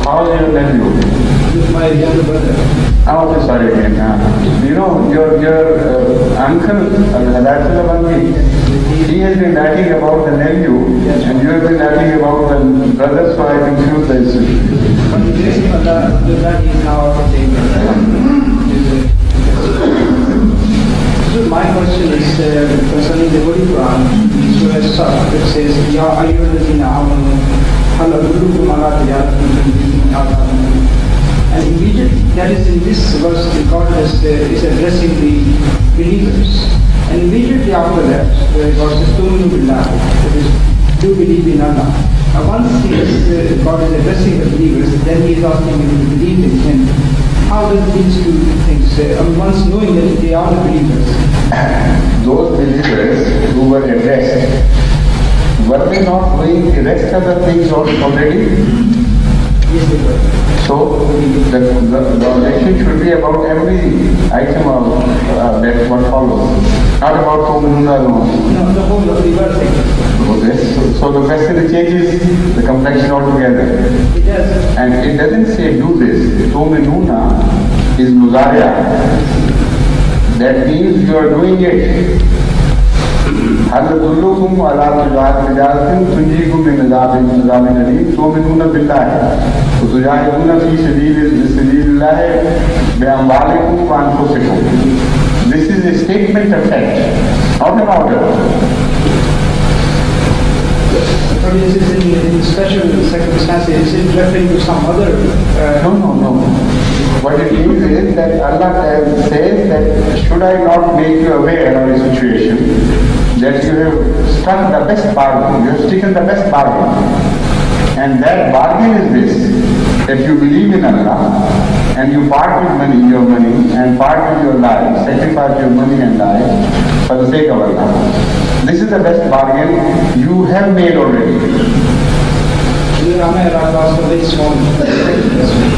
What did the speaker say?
How is your nephew? He's my younger brother. Oh, okay, sorry again. You know, your uncle, he has been writing about the nephew, and you have been writing about the brother, so I confused the issue. But the grace of Allah, he is now our same. So my question is concerning the Holy Quran, Surah As-Saff, it says, Ya ayyuhallazina amanu, hal adullukum ala tijaratin tunjikum min adhabin. And immediately, that is in this verse, God is addressing the believers. And immediately after that, God says, Tuminu billah, that is, do believe in Allah. Once God is addressing the believers, then He is asking them to believe in Him. How does these two things, once knowing that they are the believers? Those believers who were addressed, were they not doing the rest of the things already? Yes, they were. So the lecture should be about every item of that what follows, not about Tomanuna alone. No, the whole of the verse. So the question changes the complexion altogether. It does. And it doesn't say do this. Tomanuna is muzariya. That means you are doing it. هل أدلكم على تجارة تنجيكم من عذاب أليم تؤمنون بالله وتجاهدون في سبيل الله بأموالكم وأنفسكم. This is a statement of fact, not an order. But is it in special circumstances? Is it referring to some other? No. What it means is that Allah says that should I not make you aware of a situation that you have struck the best bargain, you have stricken the best bargain. And that bargain is this, that you believe in Allah and you part with your money and part with your life, sacrifice your money and life for the sake of Allah. This is the best bargain you have made already. I asked a very small question.